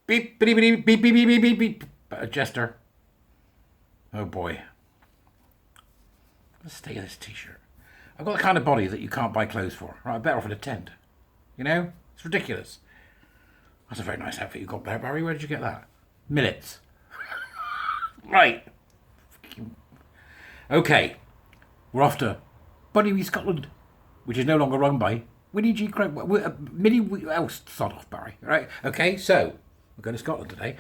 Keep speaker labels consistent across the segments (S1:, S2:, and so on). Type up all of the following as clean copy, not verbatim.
S1: Beep, beep, beep, beep, beep, beep, beep, beep, beep. Jester. Oh boy. Let's stay with this t-shirt. I've got the kind of body that you can't buy clothes for. Right, I'm better off in a tent. You know? It's ridiculous. That's a very nice outfit you got there, Barry. Where did you get that? Millets. Right. Okay. We're off to Bunny Wee Scotland, which is no longer run by Winnie G. Crow. Sod off, Barry. Right. Okay, so we're going to Scotland today.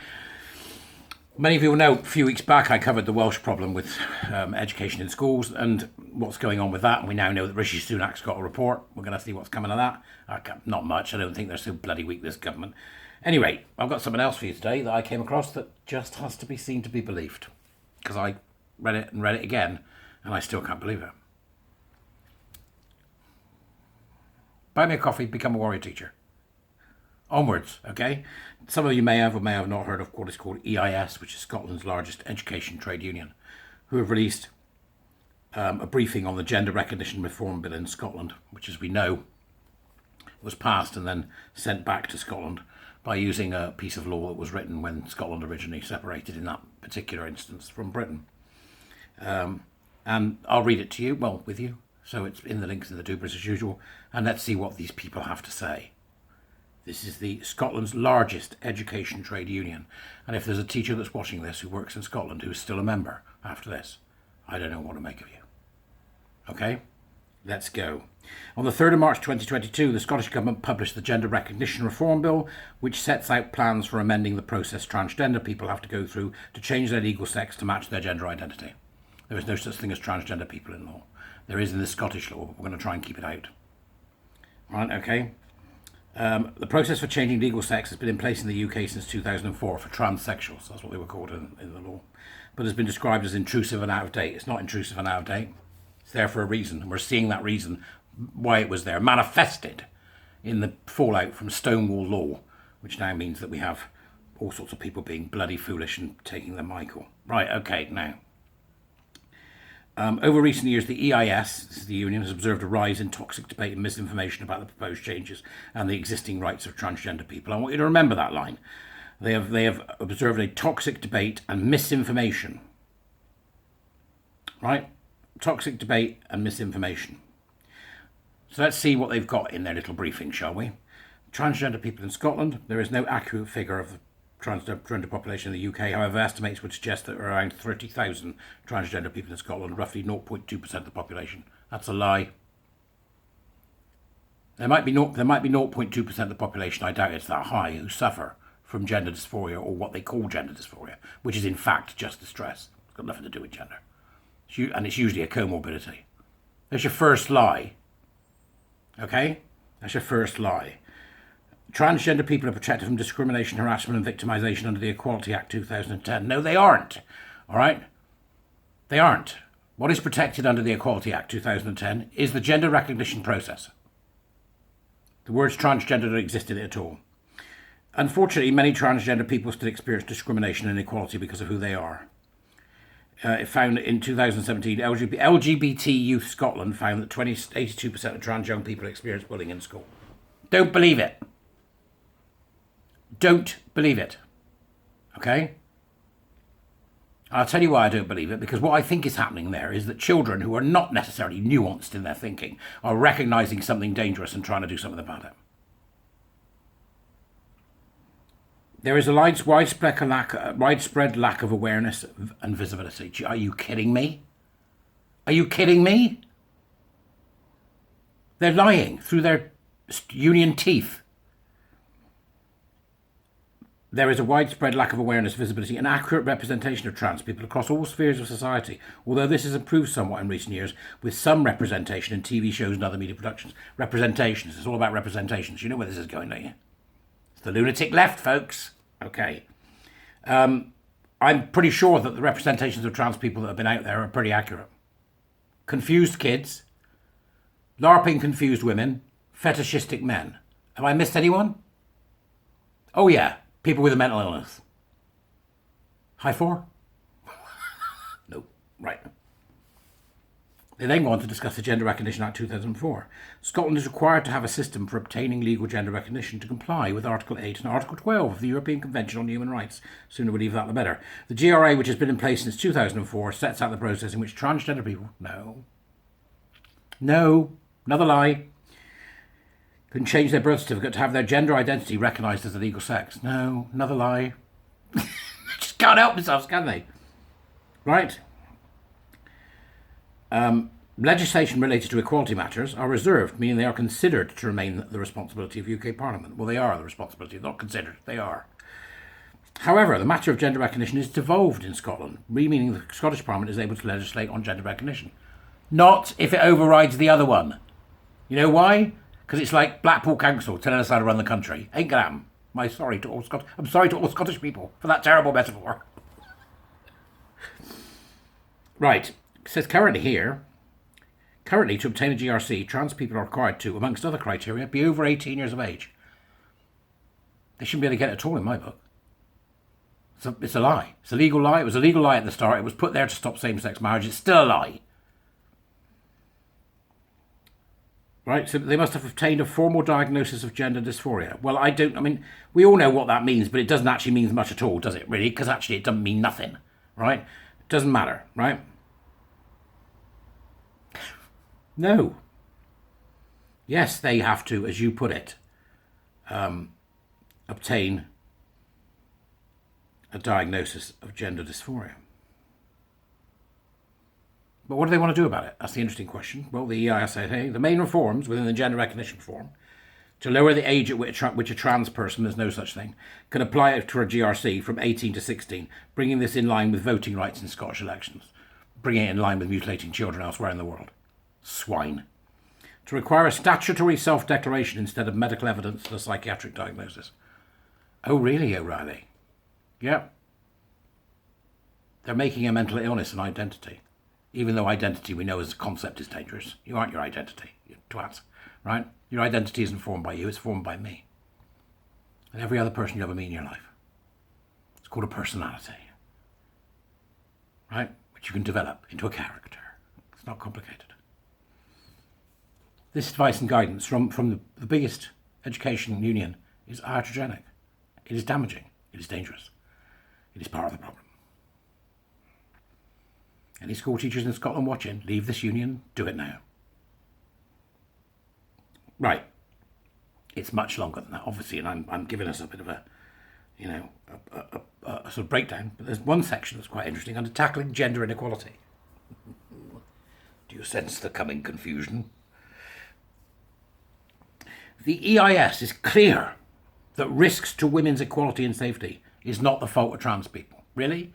S1: Many of you will know a few weeks back I covered the Welsh problem with education in schools and what's going on with that. And we now know that Rishi Sunak's got a report. We're going to see what's coming of that. Not much. I don't think they're so bloody weak, this government. Anyway, I've got something else for you today that I came across that just has to be seen to be believed. Because I read it and read it again, and I still can't believe it. Buy me a coffee, become a warrior teacher. Onwards, okay? Some of you may have or may have not heard of what is called EIS, which is Scotland's largest education trade union, who have released a briefing on the Gender Recognition Reform Bill in Scotland, which, as we know, was passed and then sent back to Scotland by using a piece of law that was written when Scotland originally separated in that particular instance from Britain. And I'll read it to you, well, with you, so it's in the links in the Dubras as usual, and let's see what these people have to say. This is the Scotland's largest education trade union, and if there's a teacher that's watching this who works in Scotland who's still a member after this, I don't know what to make of you. Okay, let's go. On the 3rd of March 2022, the Scottish Government published the Gender Recognition Reform Bill, which sets out plans for amending the process transgender people have to go through to change their legal sex to match their gender identity. There is no such thing as transgender people in law. There is in the Scottish law, but we're going to try and keep it out. Right, okay. The process for changing legal sex has been in place in the UK since 2004 for transsexuals. That's what they were called in the law. But has been described as intrusive and out of date. It's not intrusive and out of date. It's there for a reason. And we're seeing that reason, why it was there, manifested in the fallout from Stonewall Law, which now means that we have all sorts of people being bloody foolish and taking the Michael. Right, okay, now. Over recent years, the EIS, this is the union, has observed a rise in toxic debate and misinformation about the proposed changes and the existing rights of transgender people. I want you to remember that line. They have observed a toxic debate and misinformation. Right? Toxic debate and misinformation. So let's see what they've got in their little briefing, shall we? Transgender people in Scotland. There is no accurate figure of the transgender population in the UK. However, estimates would suggest that there are around 30,000 transgender people in Scotland, roughly 0.2% of the population. That's a lie. There might be 0.2% of the population, I doubt it's that high, who suffer from gender dysphoria or what they call gender dysphoria, which is in fact just distress. It's got nothing to do with gender. And it's usually a comorbidity. There's your first lie. Okay? That's your first lie. Transgender people are protected from discrimination, harassment and victimisation under the Equality Act 2010. No, they aren't. All right? They aren't. What is protected under the Equality Act 2010 is the gender recognition process. The words transgender don't exist in it at all. Unfortunately, many transgender people still experience discrimination and inequality because of who they are. It found in 2017, LGBT Youth Scotland found that 82% of trans young people experience bullying in school. Don't believe it. Don't believe it. Okay? I'll tell you why I don't believe it, because what I think is happening there is that children who are not necessarily nuanced in their thinking are recognising something dangerous and trying to do something about it. There is a widespread lack of awareness and visibility. Are you kidding me? Are you kidding me? They're lying through their union teeth. There is a widespread lack of awareness, visibility and accurate representation of trans people across all spheres of society, although this has improved somewhat in recent years with some representation in TV shows and other media productions. Representations. It's all about representations. You know where this is going, don't you? It's the lunatic left, folks. Okay. I'm pretty sure that the representations of trans people that have been out there are pretty accurate. Confused kids, LARPing confused women, fetishistic men. Have I missed anyone? Oh yeah, people with a mental illness. High four? No, right. They then go on to discuss the Gender Recognition Act 2004. Scotland is required to have a system for obtaining legal gender recognition to comply with Article 8 and Article 12 of the European Convention on Human Rights. Sooner we leave that, the better. The GRA, which has been in place since 2004, sets out the process in which transgender people... No. Another lie. Can change their birth certificate to have their gender identity recognised as a legal sex. No. Another lie. Just can't help themselves, can they? Right? Legislation related to equality matters are reserved, meaning they are considered to remain the responsibility of UK Parliament. Well, they are the responsibility, not considered, they are. However, the matter of gender recognition is devolved in Scotland, meaning the Scottish Parliament is able to legislate on gender recognition. Not if it overrides the other one. You know why? Because it's like Blackpool Council telling us how to run the country. Ain't gonna happen. I'm sorry to all Scottish people for that terrible metaphor. Right. It says currently, to obtain a GRC, trans people are required to, amongst other criteria, be over 18 years of age. They shouldn't be able to get it at all in my book. It's a lie. It's a legal lie. It was a legal lie at the start. It was put there to stop same-sex marriage. It's still a lie. Right, so they must have obtained a formal diagnosis of gender dysphoria. Well, we all know what that means, but it doesn't actually mean much at all, does it, really? Because actually it doesn't mean nothing, right? It doesn't matter, right? No. Yes, they have to, as you put it, obtain a diagnosis of gender dysphoria. But what do they want to do about it? That's the interesting question. Well, the EIS say, hey, the main reforms within the gender recognition form to lower the age at which a trans person, there's no such thing, can apply it to a GRC from 18 to 16, bringing this in line with voting rights in Scottish elections, bringing it in line with mutilating children elsewhere in the world. Swine. To require a statutory self-declaration instead of medical evidence and a psychiatric diagnosis. Oh, really, O'Reilly? Yep. They're making a mental illness an identity. Even though identity, we know as a concept, is dangerous. You aren't your identity, you twats, right? Your identity isn't formed by you, it's formed by me. And every other person you ever meet in your life. It's called a personality, right? Which you can develop into a character. It's not complicated. This advice and guidance from the biggest education union is iatrogenic. It is damaging. It is dangerous. It is part of the problem. Any school teachers in Scotland watching, leave this union, do it now. Right. It's much longer than that, obviously, and I'm giving us a bit of a sort of breakdown. But there's one section that's quite interesting under tackling gender inequality. Do you sense the coming confusion? The EIS is clear that risks to women's equality and safety is not the fault of trans people. Really?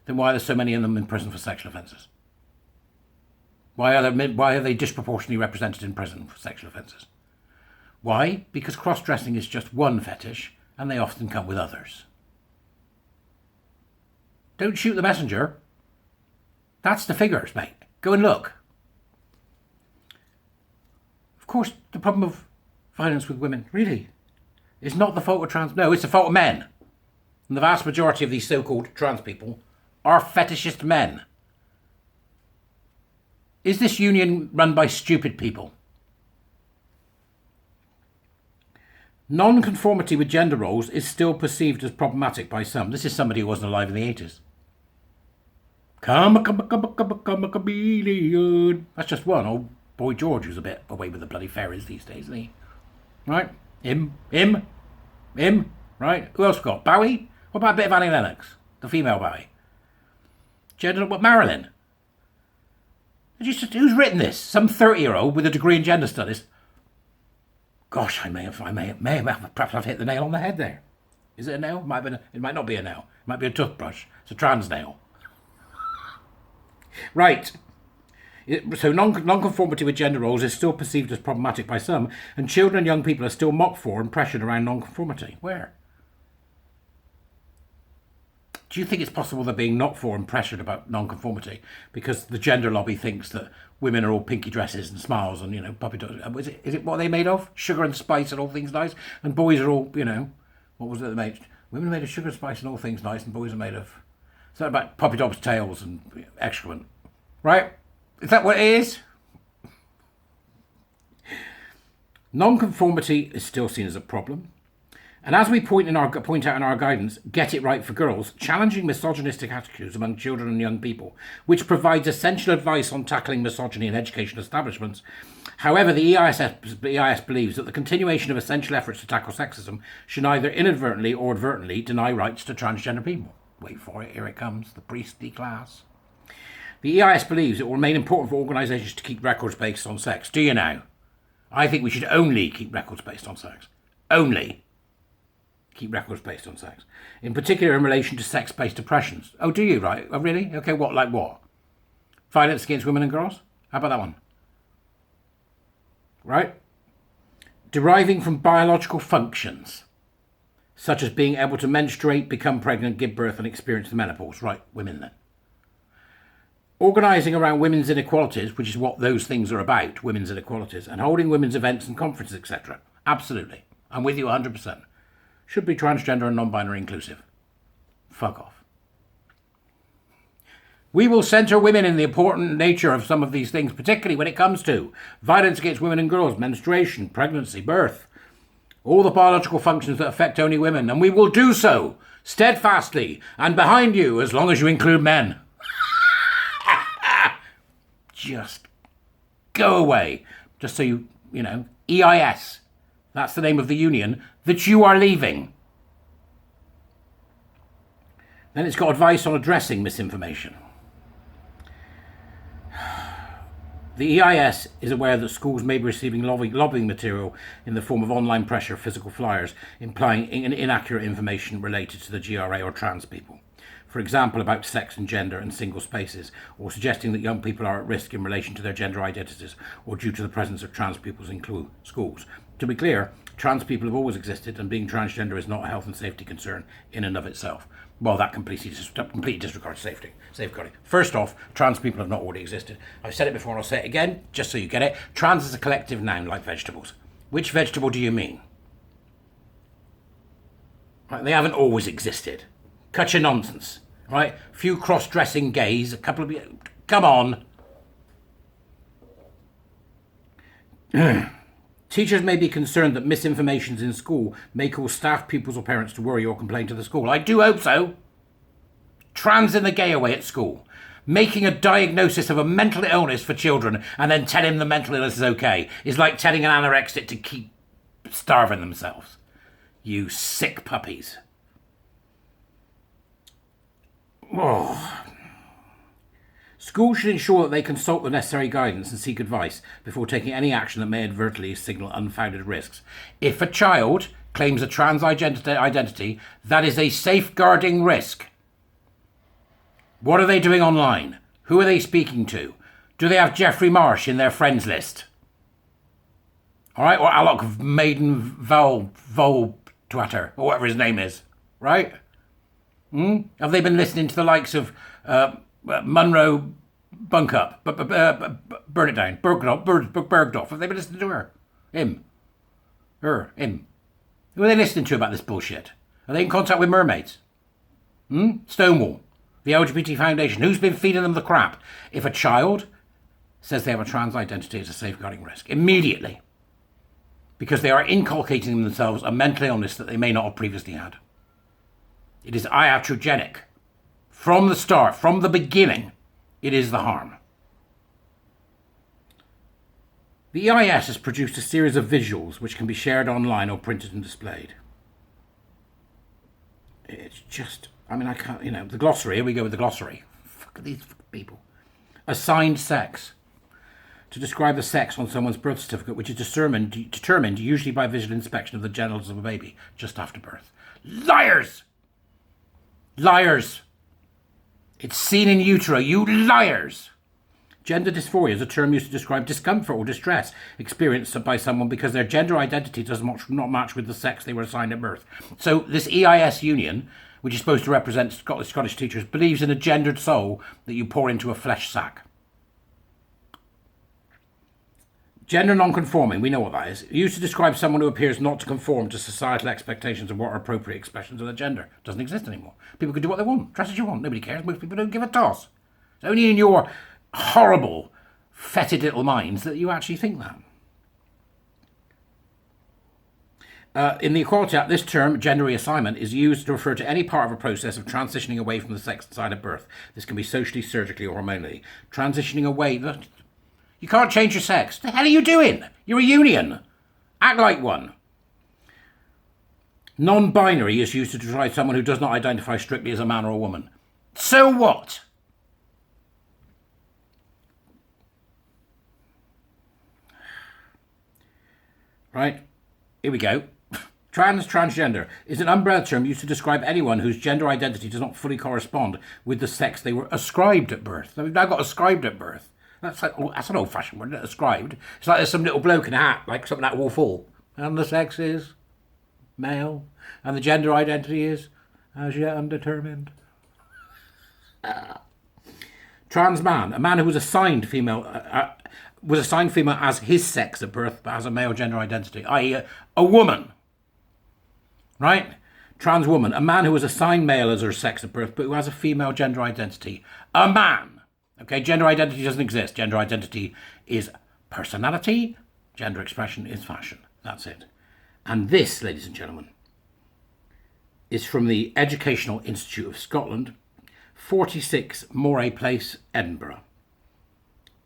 S1: Then why are there so many of them in prison for sexual offences? Why are they disproportionately represented in prison for sexual offences? Why? Because cross-dressing is just one fetish, and they often come with others. Don't shoot the messenger. That's the figures, mate. Go and look. Of course, the problem of violence with women, really, is not the fault of trans... No, it's the fault of men. And the vast majority of these so-called trans people are fetishist men. Is this union run by stupid people? Non-conformity with gender roles is still perceived as problematic by some. This is somebody who wasn't alive in the 80s. Come a chameleon. That's just one. Old Boy George, who's a bit away with the bloody fairies these days, isn't he? Right? Him. Right? Who else got? Bowie? What about a bit of Annie Lennox? The female Bowie? Gender, what, Marilyn? Who's written this? Some 30-year-old with a degree in gender studies. Gosh, I may have, perhaps I've hit the nail on the head there. Is it a nail? It might not be a nail. It might be a toothbrush. It's a trans nail. Right. So non-conformity with gender roles is still perceived as problematic by some, and children and young people are still mocked for and pressured around non-conformity. Where? Do you think it's possible they're being knocked for and pressured about non-conformity because the gender lobby thinks that women are all pinky dresses and smiles and, puppy dogs? Is it what are they made of? Sugar and spice and all things nice? And boys are all, what was it they made? Women are made of sugar and spice and all things nice, and boys are made of... Is that about puppy dogs' tails and excrement? Right? Is that what it is? Nonconformity is still seen as a problem. And as we point out in our guidance, Get It Right for Girls, challenging misogynistic attitudes among children and young people, which provides essential advice on tackling misogyny in education establishments. However, the EIS believes that the continuation of essential efforts to tackle sexism should either inadvertently or advertently deny rights to transgender people. Wait for it, here it comes, the priestly class. The EIS believes it will remain important for organisations to keep records based on sex. Do you now? I think we should only keep records based on sex. Only keep records based on sex. In particular in relation to sex-based oppressions. Oh, do you, right? Oh, really? Okay, what, like what? Violence against women and girls? How about that one? Right? Deriving from biological functions, such as being able to menstruate, become pregnant, give birth and experience the menopause. Right, women then. Organising around women's inequalities, which is what those things are about, women's inequalities, and holding women's events and conferences, etc. Absolutely. I'm with you 100%. Should be transgender and non-binary inclusive. Fuck off. We will centre women in the important nature of some of these things, particularly when it comes to violence against women and girls, menstruation, pregnancy, birth, all the biological functions that affect only women, and we will do so steadfastly and behind you as long as you include men. Just go away. Just so you know, EIS. That's the name of the union that you are leaving. Then it's got advice on addressing misinformation. The EIS is aware that schools may be receiving lobbying material in the form of online pressure, physical flyers, implying inaccurate information related to the GRA or trans people. For example, about sex and gender and single spaces, or suggesting that young people are at risk in relation to their gender identities or due to the presence of trans people in schools. To be clear, trans people have always existed, and being transgender is not a health and safety concern in and of itself. Well, that completely disregards safeguarding. First off, trans people have not already existed. I've said it before and I'll say it again, just so you get it. Trans is a collective noun, like vegetables. Which vegetable do you mean? Right, they haven't always existed. Cut your nonsense. Right? A few cross-dressing gays, a couple of... Come on. Teachers may be concerned that misinformations in school may cause staff, pupils or parents to worry or complain to the school. I do hope so. Trans in the gay away at school. Making a diagnosis of a mental illness for children and then telling them the mental illness is okay is like telling an anorexic to keep starving themselves. You sick puppies. Oh. Schools should ensure that they consult the necessary guidance and seek advice before taking any action that may advertently signal unfounded risks. If a child claims a trans identity, that is a safeguarding risk. What are they doing online? Who are they speaking to? Do they have Jeffrey Marsh in their friends list? All right, or Alok Maiden Vol Twatter, or whatever his name is, right? Have they been listening to the likes of Munro Bunk Up, Burn It Down, Bergdorf? Have they been listening to her? Him. Who are they listening to about this bullshit? Are they in contact with mermaids? Stonewall, the LGBT Foundation. Who's been feeding them the crap? If a child says they have a trans identity, it's a safeguarding risk. Immediately. Because they are inculcating themselves a mental illness that they may not have previously had. It is iatrogenic. From the start, from the beginning, it is the harm. The EIS has produced a series of visuals which can be shared online or printed and displayed. It's just, I can't, the glossary, here we go with the glossary. Fuck these people. Assigned sex. To describe the sex on someone's birth certificate, which is determined usually by visual inspection of the genitals of a baby just after birth. Liars! Liars! It's seen in utero, you liars! Gender dysphoria is a term used to describe discomfort or distress experienced by someone because their gender identity does not match with the sex they were assigned at birth. So this EIS union, which is supposed to represent Scottish teachers, believes in a gendered soul that you pour into a flesh sack. Gender non-conforming, we know what that is. Used to describe someone who appears not to conform to societal expectations of what are appropriate expressions of their gender. Doesn't exist anymore. People can do what they want, dress as you want. Nobody cares. Most people don't give a toss. It's only in your horrible fetid little minds that you actually think that. In the Equality Act, this term, gender reassignment, is used to refer to any part of a process of transitioning away from the sex assigned at birth. This can be socially, surgically, or hormonally. Transitioning away. You can't change your sex. The hell are you doing? You're a union. Act like one. Non-binary is used to describe someone who does not identify strictly as a man or a woman. So what? Right, here we go. Transgender is an umbrella term used to describe anyone whose gender identity does not fully correspond with the sex they were ascribed at birth. They've now got ascribed at birth. That's an old-fashioned word, ascribed. It's like there's some little bloke in a hat, like something that will fall. And the sex is male, and the gender identity is as yet undetermined. Trans man, a man who was assigned female as his sex at birth, but has a male gender identity, i.e. a woman. Right? Trans woman, a man who was assigned male as her sex at birth, but who has a female gender identity. A man. Okay, gender identity doesn't exist. Gender identity is personality. Gender expression is fashion. That's it. And this, ladies and gentlemen, is from the Educational Institute of Scotland, 46 Moray Place, Edinburgh.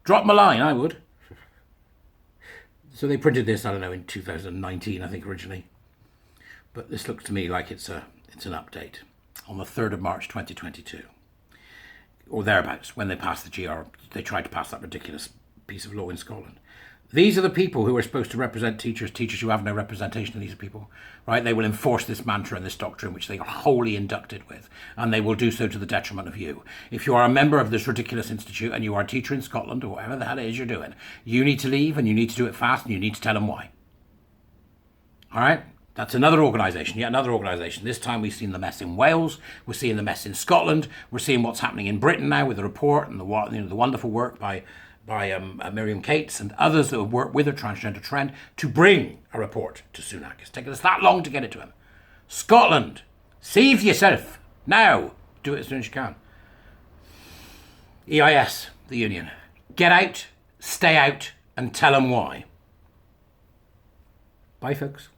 S1: Drop my line, I would. So they printed this, I don't know, in 2019, I think, originally. But this looks to me like it's an update on the 3rd of March 2022. Or thereabouts, when they passed the GR, they tried to pass that ridiculous piece of law in Scotland. These are the people who are supposed to represent teachers who have no representation of these people, right? They will enforce this mantra and this doctrine, which they are wholly inducted with, and they will do so to the detriment of you. If you are a member of this ridiculous institute and you are a teacher in Scotland, or whatever the hell it is you're doing, you need to leave, and you need to do it fast, and you need to tell them why. All right? That's another organisation, yet another organisation. This time we've seen the mess in Wales, we're seeing the mess in Scotland, we're seeing what's happening in Britain now with the report and the wonderful work by Miriam Cates and others that have worked with a transgender trend to bring a report to Sunak. It's taken us that long to get it to him. Scotland, save yourself now. Do it as soon as you can. EIS, the union. Get out, stay out, and tell them why. Bye, folks.